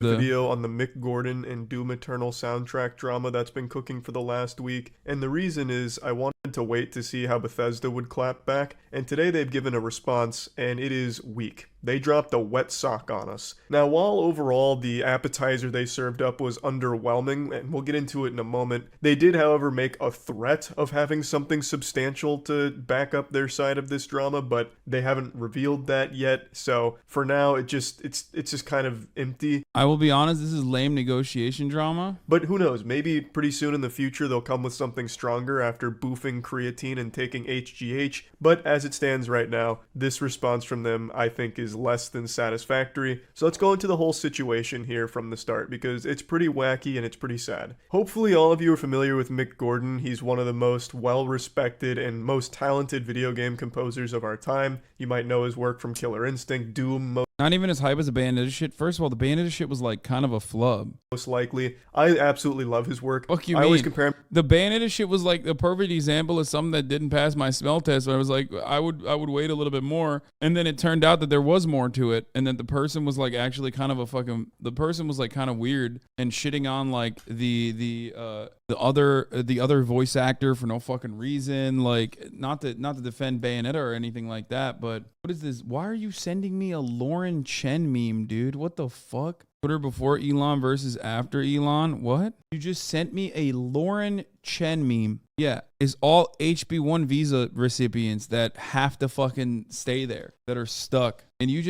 Video on the Mick Gordon and Doom Eternal soundtrack drama that's been cooking for the last week, and the reason is I wanted to wait to see how Bethesda would clap back, and today they've given a response, and it is weak. They dropped a wet sock on us. Now, while overall the appetizer they served up was underwhelming, and we'll get into it in a moment, they did, however, make a threat of having something substantial to back up their side of this drama, but they haven't revealed that yet, so for now, it's just kind of empty. I will be honest, this is lame negotiation drama. But who knows, maybe pretty soon in the future they'll come with something stronger after boofing creatine and taking HGH, but as it stands right now, this response from them I think is less than satisfactory. So let's go into the whole situation here from the start, because it's pretty wacky and it's pretty sad. Hopefully all of you are familiar with Mick Gordon. He's one of the most well-respected and most talented video game composers of our time. You might know his work from Killer Instinct, Doom, not even as hype as the Bayonetta shit. First of all, the Bayonetta shit was like kind of a flub. Most likely. I absolutely love his work. Fuck you I mean? always compare him. The Bayonetta shit was like the perfect example of something that didn't pass my smell test. So I was like, I would wait a little bit more. And then it turned out that there was more to it. And then the person was like actually kind of the person was like kind of weird and shitting on like the other voice actor for no fucking reason. Like not to defend Bayonetta or anything like that, but what is this? Why are you sending me a Lauren Chen meme, dude? What the fuck? Twitter before Elon versus after Elon? What? You just sent me a Lauren Chen meme. Yeah, it's all HB1 visa recipients that have to fucking stay there, that are stuck. And you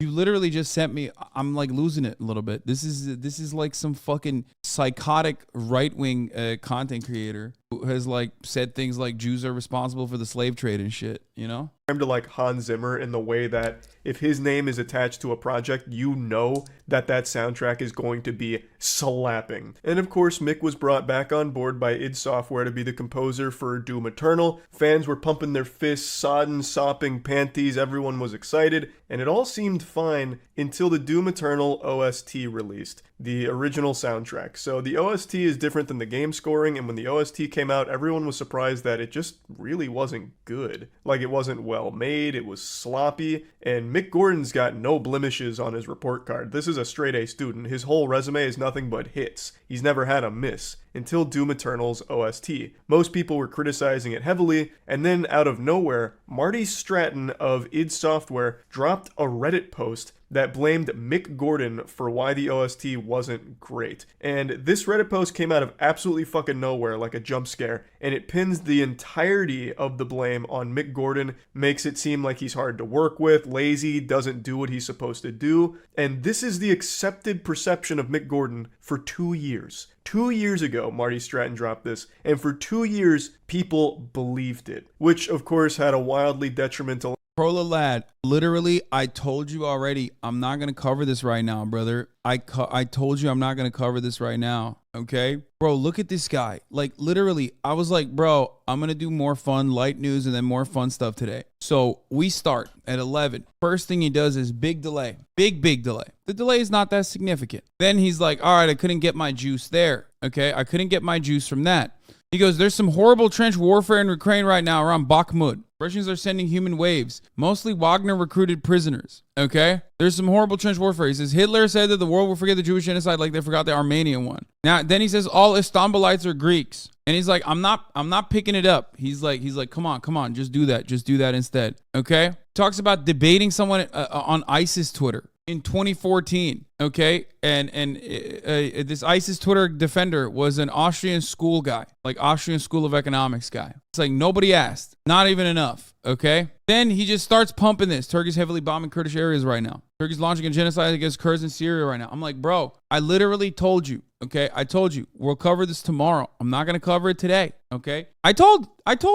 literally just sent me, I'm like losing it a little bit. This is like some fucking psychotic right-wing content creator who has like said things like Jews are responsible for the slave trade and shit, you know? Him to like Hans Zimmer in the way that if his name is attached to a project, you know that soundtrack is going to be slapping. And of course, Mick was brought back on board by id Software to be the composer for Doom Eternal. Fans were pumping their fists, sodden, sopping panties, everyone was excited, and it all seemed fine until the Doom Eternal OST released, the original soundtrack. So the OST is different than the game scoring, and when the OST came out, everyone was surprised that it just really wasn't good. Like, it wasn't well made, it was sloppy, and Mick Gordon's got no blemishes on his report card. This is a straight A student. His whole resume is nothing but hits. He's never had a miss. Until Doom Eternal's OST. Most people were criticizing it heavily, and then out of nowhere, Marty Stratton of id Software dropped a Reddit post that blamed Mick Gordon for why the OST wasn't great. And this Reddit post came out of absolutely fucking nowhere, like a jump scare, and it pins the entirety of the blame on Mick Gordon, makes it seem like he's hard to work with, lazy, doesn't do what he's supposed to do, and this is the accepted perception of Mick Gordon for 2 years. 2 years ago, Marty Stratton dropped this, and for 2 years, people believed it, which of course had a wildly detrimental. Prola lad, literally, I told you already, I'm not going to cover this right now, brother. I told you I'm not going to cover this right now, okay? Bro, look at this guy. Like, literally, I was like, bro, I'm going to do more fun, light news, and then more fun stuff today. So we start at 11. First thing he does is big delay. Big delay. The delay is not that significant. Then he's like, all right, I couldn't get my juice there, okay? I couldn't get my juice from that. He goes, there's some horrible trench warfare in Ukraine right now around Bakhmut. Russians are sending human waves, mostly Wagner recruited prisoners. Okay? There's some horrible trench warfare. He says, Hitler said that the world will forget the Jewish genocide like they forgot the Armenian one. Now, then he says, all Istanbulites are Greeks. And he's like, I'm not picking it up. He's like, come on, just do that instead. Okay? Talks about debating someone on ISIS Twitter in 2014. Okay? And this ISIS Twitter defender was an Austrian school guy, like Austrian School of Economics guy. It's like nobody asked, not even enough. Okay? Then he just starts pumping this. Turkey's heavily bombing Kurdish areas right now. Turkey's launching a genocide against Kurds in Syria right now. I'm like, bro, I literally told you. Okay, I told you we'll cover this tomorrow. I'm not gonna cover it today. Okay, I told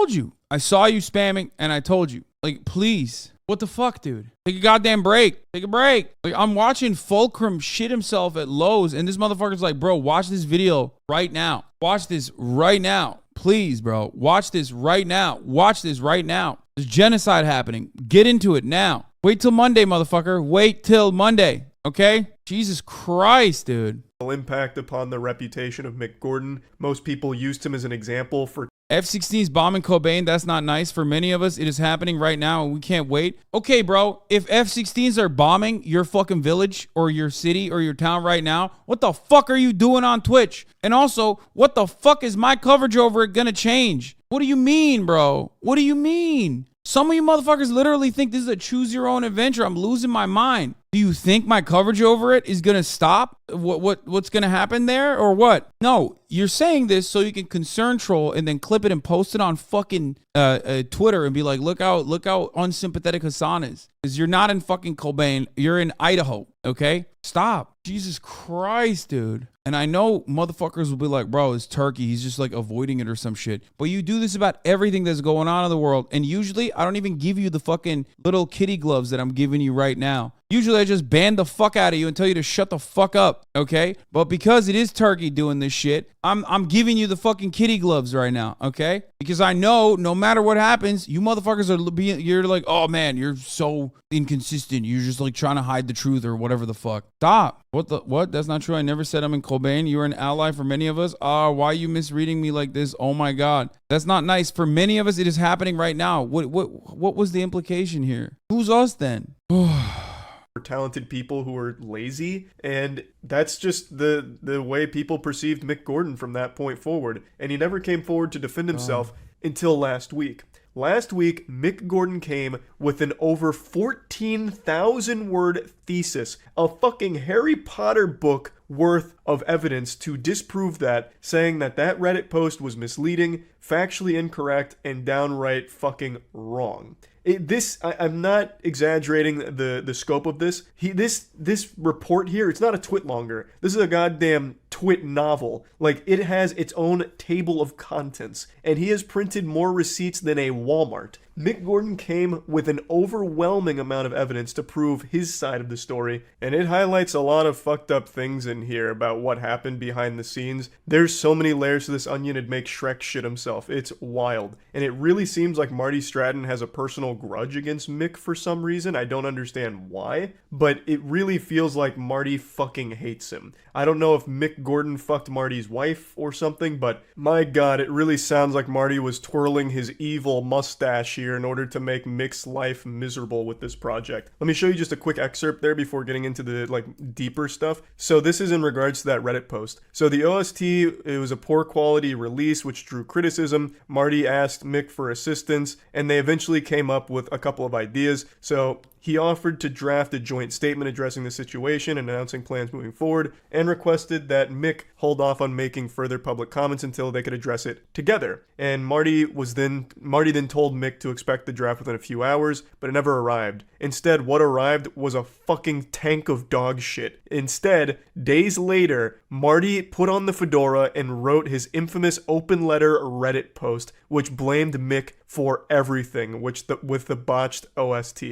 you. I saw you spamming, and I told you. Like, please, what the fuck, dude? Take a goddamn break. Take a break. Like, I'm watching Fulcrum shit himself at Lowe's, and this motherfucker's like, bro, watch this video right now. Watch this right now, please, bro. Watch this right now. Watch this right now. There's genocide happening. Get into it now. Wait till Monday, motherfucker. Wait till Monday. Okay? Jesus Christ, dude. Impact upon the reputation of Mick Gordon. Most people used him as an example for F-16's bombing Cobain. That's not nice for many of us. It is happening right now and we can't wait. Okay, bro, if F-16s are bombing your fucking village or your city or your town right now, what the fuck are you doing on Twitch? And also, what the fuck is my coverage over it gonna change? What do you mean, bro? What do you mean? Some of you motherfuckers literally think this is a choose your own adventure. I'm losing my mind. Do you think my coverage over it is gonna stop? What's gonna happen there or what? No, you're saying this so you can concern troll and then clip it and post it on fucking Twitter and be like, look how unsympathetic Hasan is. Because you're not in fucking Cobain, you're in Idaho. Okay, stop. Jesus Christ, dude. And I know motherfuckers will be like, bro, it's Turkey. He's just like avoiding it or some shit. But you do this about everything that's going on in the world. And usually I don't even give you the fucking little kitty gloves that I'm giving you right now. Usually I just ban the fuck out of you and tell you to shut the fuck up, okay? But because it is Turkey doing this shit, I'm giving you the fucking kitty gloves right now, okay? Because I know no matter what happens, you motherfuckers you're like, oh man, you're so inconsistent. You're just like trying to hide the truth or whatever the fuck. Stop. What? That's not true. I never said I'm in Cobain. You're an ally for many of us. Why are you misreading me like this? Oh my God. That's not nice. For many of us, it is happening right now. What was the implication here? Who's us then? For talented people who are lazy, and that's just the way people perceived Mick Gordon from that point forward, and he never came forward to defend himself until last week. Last week, Mick Gordon came with an over 14,000 word thesis, a fucking Harry Potter book worth of evidence to disprove that, saying that Reddit post was misleading, factually incorrect, and downright fucking wrong. I'm not exaggerating the scope of this. This report here, it's not a twit longer. This is a goddamn twit novel. Like, it has its own table of contents, and he has printed more receipts than a Walmart. Mick Gordon came with an overwhelming amount of evidence to prove his side of the story, and it highlights a lot of fucked up things in here about what happened behind the scenes. There's so many layers to this onion, it'd make Shrek shit himself. It's wild. And it really seems like Marty Stratton has a personal grudge against Mick for some reason. I don't understand why, but it really feels like Marty fucking hates him. I don't know if Mick Gordon fucked Marty's wife or something, but my God, it really sounds like Marty was twirling his evil mustache here in order to make Mick's life miserable with this project. Let me show you just a quick excerpt there before getting into the deeper stuff. So this is in regards to that Reddit post. So the OST, it was a poor quality release which drew criticism. Marty asked Mick for assistance, and they eventually came up with a couple of ideas. So he offered to draft a joint statement addressing the situation and announcing plans moving forward, and requested that Mick hold off on making further public comments until they could address it together. And Marty then told Mick to expect the draft within a few hours, but it never arrived. Instead, what arrived was a fucking tank of dog shit. Instead, days later, Marty put on the fedora and wrote his infamous open letter Reddit post, which blamed Mick for everything, with the botched OST.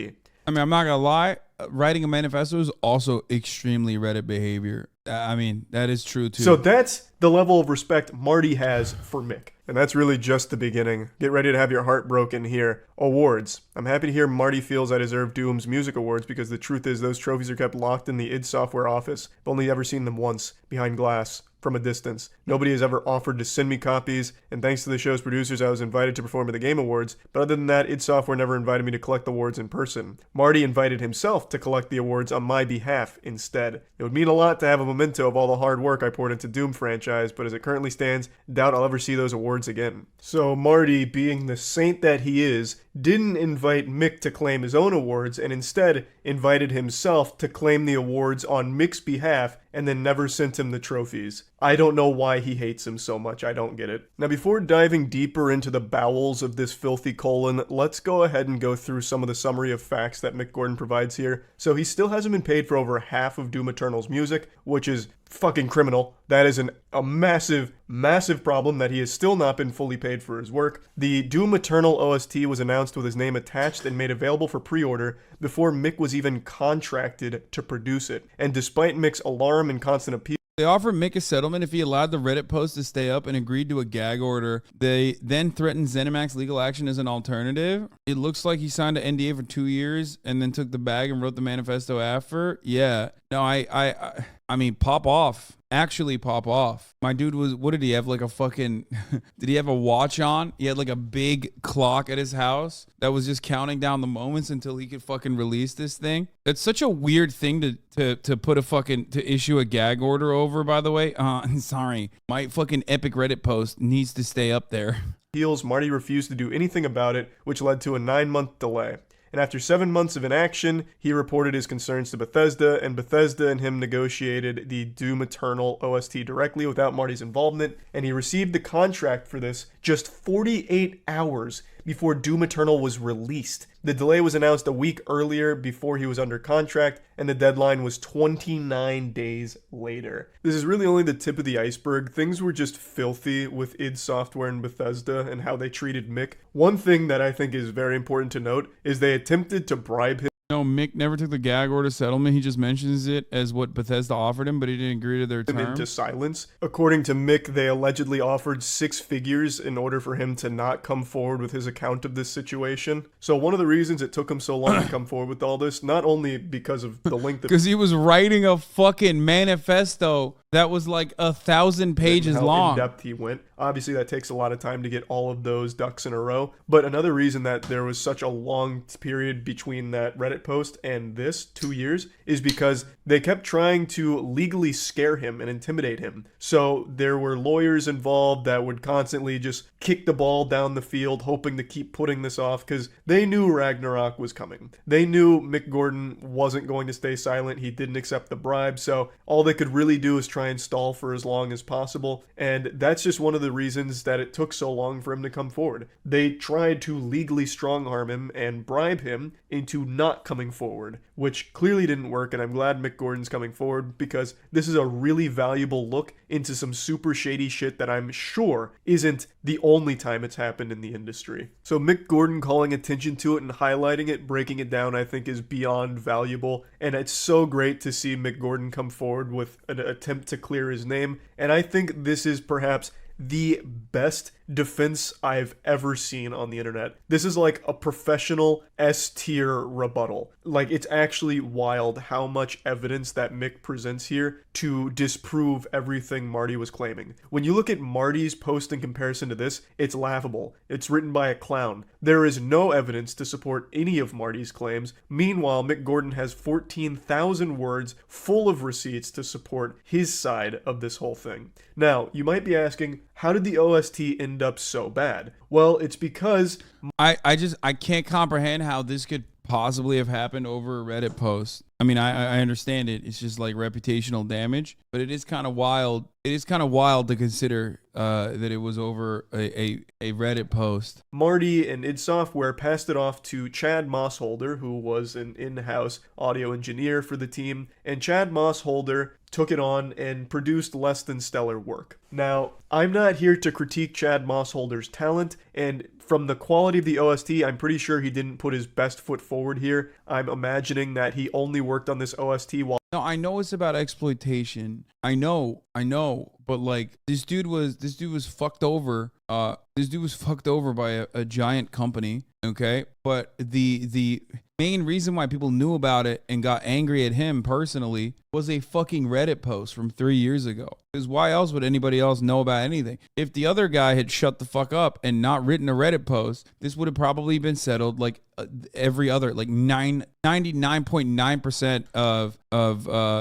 I mean, I'm not gonna lie, writing a manifesto is also extremely Reddit behavior. I mean, that is true too. So that's the level of respect Marty has for Mick. And that's really just the beginning. Get ready to have your heart broken here. Awards. I'm happy to hear Marty feels I deserve Doom's music awards, because the truth is those trophies are kept locked in the id Software office. I've only ever seen them once, behind glass, from a distance. Nobody has ever offered to send me copies, and thanks to the show's producers, I was invited to perform at the Game Awards, but other than that, id Software never invited me to collect the awards in person. Marty invited himself to collect the awards on my behalf instead. It would mean a lot to have a memento of all the hard work I poured into Doom franchise, but as it currently stands, doubt I'll ever see those awards again. So Marty, being the saint that he is, didn't invite Mick to claim his own awards, and instead invited himself to claim the awards on Mick's behalf, and then never sent him the trophies. I don't know why he hates him so much. I don't get it. Now, before diving deeper into the bowels of this filthy colon, let's go ahead and go through some of the summary of facts that Mick Gordon provides here. So he still hasn't been paid for over half of Doom Eternal's music, which is fucking criminal. That is a massive, massive problem that he has still not been fully paid for his work. The Doom Eternal OST was announced with his name attached and made available for pre-order before Mick was even contracted to produce it. And despite Mick's alarm and constant appeal, they offered Mick a settlement if he allowed the Reddit post to stay up and agreed to a gag order. They then threatened ZeniMax legal action as an alternative. It looks like he signed an NDA for 2 years and then took the bag and wrote the manifesto after. Yeah. No, I mean, pop off. actually pop off. My dude was, what did he have? Like a fucking, did he have a watch on? He had like a big clock at his house that was just counting down the moments until he could fucking release this thing. That's such a weird thing to put a fucking, to issue a gag order over, by the way. Sorry. My fucking epic Reddit post needs to stay up there. Marty refused to do anything about it, which led to a 9-month delay. And after 7 months of inaction, he reported his concerns to Bethesda, and Bethesda and him negotiated the Doom Eternal OST directly without Marty's involvement, and he received the contract for this just 48 hours before Doom Eternal was released. The delay was announced a week earlier before he was under contract, and the deadline was 29 days later. This is really only the tip of the iceberg. Things were just filthy with id Software and Bethesda and how they treated Mick. One thing that I think is very important to note is they attempted to bribe him. No, Mick never took the gag order settlement. He just mentions it as what Bethesda offered him, but he didn't agree to their terms. Into silence. According to Mick, they allegedly offered 6 figures in order for him to not come forward with his account of this situation. So one of the reasons it took him so long to come forward with all this, not only because of the length of... Because he was writing a fucking manifesto that was like 1,000 pages long. How in depth he went. Obviously, that takes a lot of time to get all of those ducks in a row. But another reason that there was such a long period between that Reddit post and this, 2 years, is because they kept trying to legally scare him and intimidate him. So there were lawyers involved that would constantly just kick the ball down the field, hoping to keep putting this off, because they knew Ragnarok was coming. They knew Mick Gordon wasn't going to stay silent. He didn't accept the bribe. So all they could really do is try and stall for as long as possible, and that's just one of the reasons that it took so long for him to come forward. They tried to legally strong-arm him and bribe him into not coming forward, which clearly didn't work, and I'm glad Mick Gordon's coming forward because this is a really valuable look into some super shady shit that I'm sure isn't the only time it's happened in the industry. So Mick Gordon calling attention to it and highlighting it, breaking it down, I think is beyond valuable, and it's so great to see Mick Gordon come forward with an attempt to clear his name, and I think this is perhaps the best defense I've ever seen on the internet. This is like a professional S-tier rebuttal. Like, it's actually wild how much evidence that Mick presents here to disprove everything Marty was claiming. When you look at Marty's post in comparison to this, it's laughable. It's written by a clown. There is no evidence to support any of Marty's claims. Meanwhile, Mick Gordon has 14,000 words full of receipts to support his side of this whole thing. Now, you might be asking, how did the OST end up so bad? Well, it's because... I can't comprehend how this could possibly have happened over a Reddit post. I mean, I understand it. It's just like reputational damage, but it is kind of wild. It is kind of wild to consider that it was over a Reddit post. Marty and id Software passed it off to Chad Mossholder, who was an in-house audio engineer for the team, and Chad Mossholder took it on and produced less than stellar work. Now, I'm not here to critique Chad Mossholder's talent, and from the quality of the OST, I'm pretty sure he didn't put his best foot forward here. I'm imagining that he only worked on this OST while... No, I know it's about exploitation. I know, but like this dude was fucked over. This dude was fucked over by a giant company, okay? But the main reason why people knew about it and got angry at him personally was a fucking Reddit post from 3 years ago. Because why else would anybody else know about anything? If the other guy had shut the fuck up and not written a Reddit post, this would have probably been settled like every other, like 99.9% of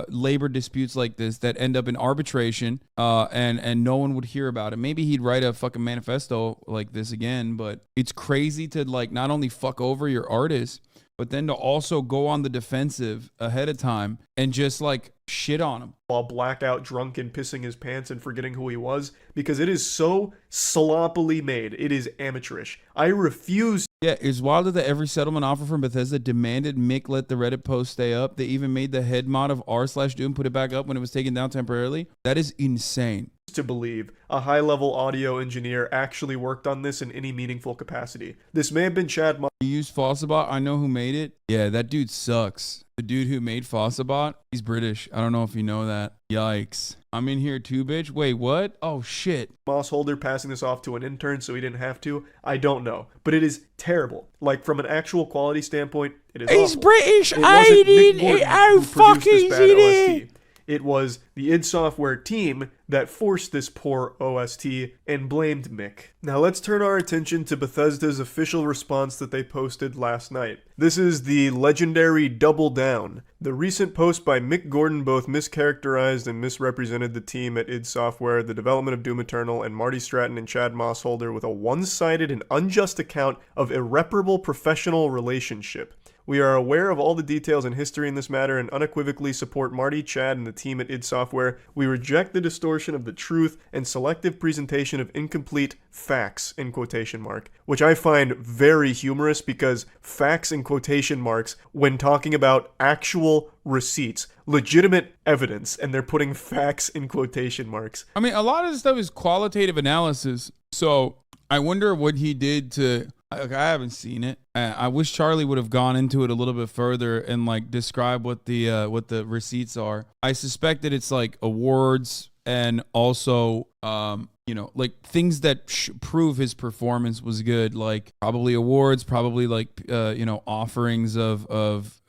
labor disputes like this that end up in arbitration, and no one would hear about it. Maybe he'd write a fucking manifesto like this again, but it's crazy to like not only fuck over your artist, but then to also go on the defensive ahead of time and just like shit on him. While blackout drunk and pissing his pants and forgetting who he was, because it is so sloppily made. It is amateurish. I refuse. Yeah, it's wild that every settlement offer from Bethesda demanded Mick let the Reddit post stay up. They even made the head mod of r/Doom put it back up when it was taken down temporarily. That is insane. To believe a high-level audio engineer actually worked on this in any meaningful capacity. This may have been Chad. You used Fossabot. I know who made it. Yeah, that dude sucks. The dude who made Fossabot, he's British. I don't know if you know that. Yikes. I'm in here too, bitch. Wait, what? Oh, shit. Mossholder passing this off to an intern so he didn't have to. I don't know. But it is terrible. Like, from an actual quality standpoint, it is He's awful. British. It wasn't Mick Gordon Oh, who fuck, produced this he's bad in OST. it. it was the id Software team that forced this poor OST and blamed Mick. Now let's turn our attention to Bethesda's official response that they posted last night. This is the legendary Double Down. The recent post by Mick Gordon both mischaracterized and misrepresented the team at id Software, the development of Doom Eternal, and Marty Stratton and Chad Mossholder with a one-sided and unjust account of irreparable professional relationship. We are aware of all the details and history in this matter and unequivocally support Marty, Chad, and the team at id Software. We reject the distortion of the truth and selective presentation of incomplete facts, in quotation mark, which I find very humorous because facts in quotation marks when talking about actual receipts, legitimate evidence, and they're putting facts in quotation marks. I mean, a lot of this stuff is qualitative analysis. So I wonder what he did to... I haven't seen it. I wish Charlie would have gone into it a little bit further and like describe what the receipts are. I suspect that it's like awards and also like things that prove his performance was good, like probably awards, probably like offerings of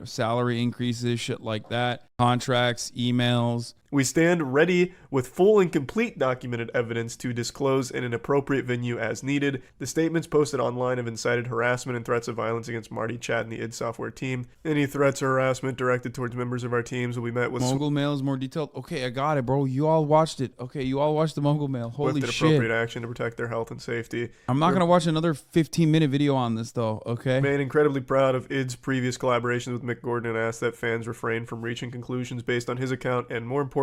salary increases, shit like that, contracts, emails. We stand ready with full and complete documented evidence to disclose in an appropriate venue as needed. The statements posted online have incited harassment and threats of violence against Marty, Chad, and the id Software team. Any threats or harassment directed towards members of our teams will be met with... Mogul Mail is more detailed. Okay, I got it, bro. You all watched it. Okay, you all watched the Mogul Mail. Holy shit. Appropriate action to protect their health and safety. I'm not going to watch another 15-minute video on this, though, okay? Remain incredibly proud of id's previous collaborations with Mick Gordon and ask that fans refrain from reaching conclusions based on his account and, more importantly,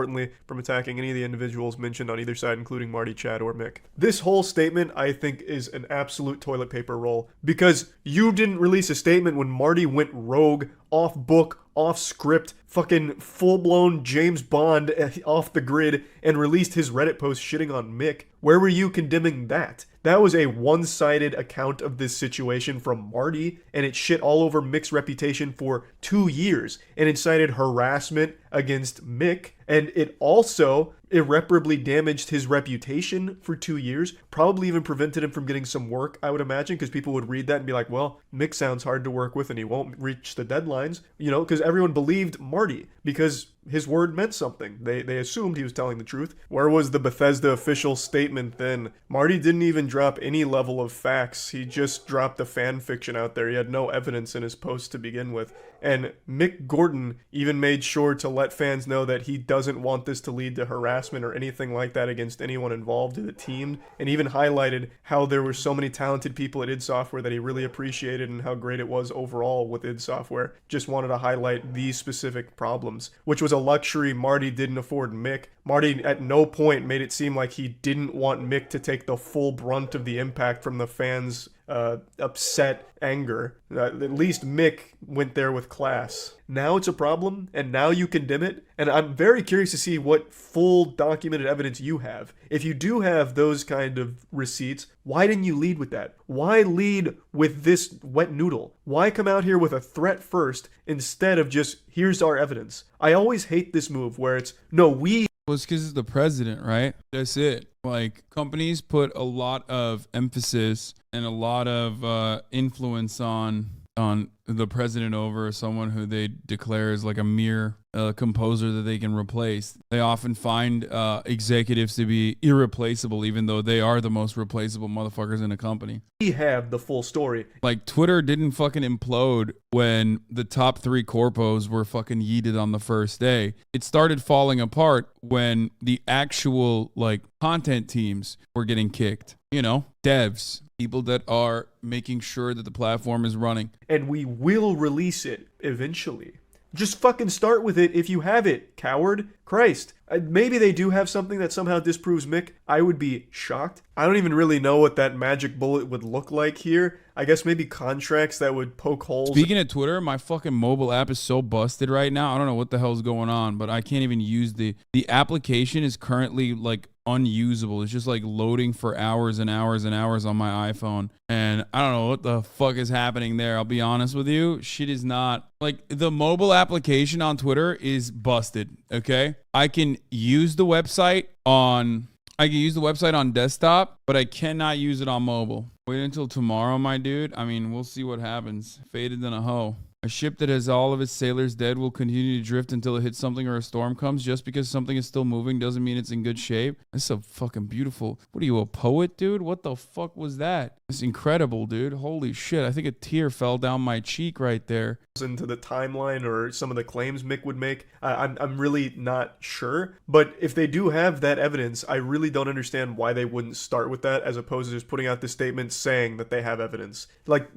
from attacking any of the individuals mentioned on either side, including Marty, Chad, or Mick. This whole statement, I think, is an absolute toilet paper roll because you didn't release a statement when Marty went rogue, off book, off script, fucking full-blown James Bond off the grid and released his Reddit post shitting on Mick. Where were you condemning that? That was a one-sided account of this situation from Marty, and it shit all over Mick's reputation for 2 years and incited harassment against Mick, and it also irreparably damaged his reputation for 2 years, probably even prevented him from getting some work, I would imagine, because people would read that and be like, well, Mick sounds hard to work with and he won't reach the deadlines, because everyone believed Marty because his word meant something. They assumed he was telling the truth. Where was the Bethesda official statement then? Marty didn't even drop any level of facts. He just dropped the fan fiction out there. He had no evidence in his post to begin with. And Mick Gordon even made sure to let fans know that he doesn't want this to lead to harassment or anything like that against anyone involved in the team, and even highlighted how there were so many talented people at id Software that he really appreciated and how great it was overall with id Software. Just wanted to highlight these specific problems, which was a luxury Marty didn't afford Mick. Marty at no point made it seem like he didn't want Mick to take the full brunt of the impact from the fans' upset anger. At least Mick went there with class. Now it's a problem, and now you condemn it, and I'm very curious to see what full documented evidence you have. If you do have those kind of receipts, why didn't you lead with that? Why lead with this wet noodle? Why come out here with a threat first instead of just, here's our evidence? I always hate this move where it's, no, we... Well, it's because it's the president, right? That's it. Like, companies put a lot of emphasis and a lot of influence on the president over someone who they declare is like a mere composer that they can replace. They often find executives to be irreplaceable, even though they are the most replaceable motherfuckers in a company. We have the full story. Like, Twitter didn't fucking implode when the top 3 corpos were fucking yeeted on the first day. It started falling apart when the actual, like, content teams were getting kicked. Devs, people that are making sure that the platform is running. And we will release it eventually. Just fucking start with it if you have it, coward. Christ. Maybe they do have something that somehow disproves Mick. I would be shocked. I don't even really know what that magic bullet would look like here. I guess maybe contracts that would poke holes. Speaking of Twitter, my fucking mobile app is so busted right now. I don't know what the hell's going on, but I can't even use the application is currently like unusable. It's just like loading for hours and hours and hours on my iPhone. And I don't know what the fuck is happening there. I'll be honest with you. Shit is not like the mobile application on Twitter is busted. Okay. I can use the website on desktop, but I cannot use it on mobile. Wait until tomorrow, my dude. I mean, we'll see what happens. Faded than a hoe. A ship that has all of its sailors dead will continue to drift until it hits something or a storm comes. Just because something is still moving doesn't mean it's in good shape. That's so fucking beautiful. What are you, a poet, dude? What the fuck was that? It's incredible, dude. Holy shit. I think a tear fell down my cheek right there. Into the timeline or some of the claims Mick would make, I'm really not sure. But if they do have that evidence, I really don't understand why they wouldn't start with that as opposed to just putting out this statement saying that they have evidence. Like,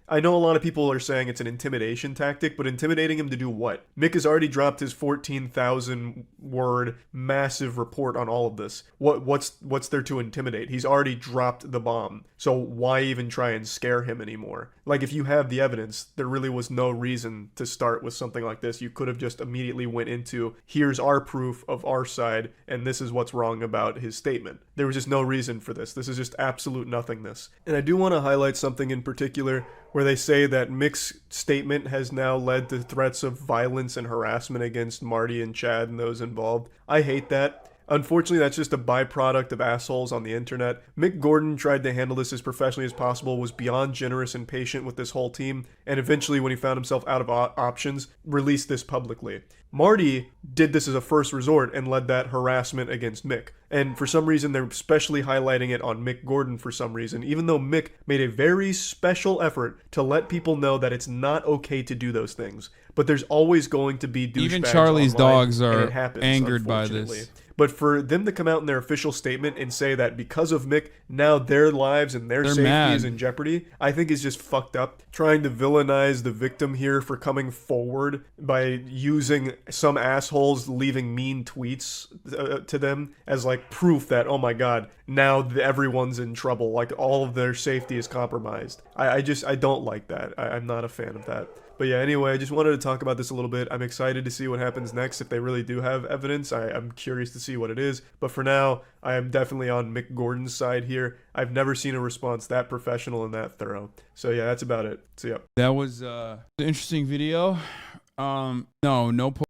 I know a lot of people are saying it's an intimidation tactic, but intimidating him to do what? Mick has already dropped his 14,000 word massive report on all of this. What's there to intimidate? He's already dropped the bomb. So why even try and scare him anymore? Like, if you have the evidence, there really was no reason to start with something like this. You could have just immediately went into, here's our proof of our side, and this is what's wrong about his statement. There was just no reason for this. This is just absolute nothingness. And I do want to highlight something in particular where they say that Mick's statement has now led to threats of violence and harassment against Marty and Chad and those involved. I hate that. Unfortunately, that's just a byproduct of assholes on the internet. Mick Gordon tried to handle this as professionally as possible, was beyond generous and patient with this whole team, and eventually, when he found himself out of options, released this publicly. Marty did this as a first resort and led that harassment against Mick. And for some reason, they're especially highlighting it on Mick Gordon for some reason, even though Mick made a very special effort to let people know that it's not okay to do those things. But there's always going to be douchebags Even Charlie's online, dogs are and it happens, angered by unfortunately. this. But for them to come out in their official statement and say that because of Mick, now their lives and their safety mad. is in jeopardy, I think is just fucked up. Trying to villainize the victim here for coming forward by using some assholes leaving mean tweets to them as like proof that, oh my god, now everyone's in trouble. Like all of their safety is compromised. I don't like that. I'm not a fan of that. But yeah, anyway, I just wanted to talk about this a little bit. I'm excited to see what happens next if they really do have evidence. I'm curious to see what it is. But for now, I am definitely on Mick Gordon's side here. I've never seen a response that professional and that thorough. So yeah, that's about it. So yeah. That was an interesting video. No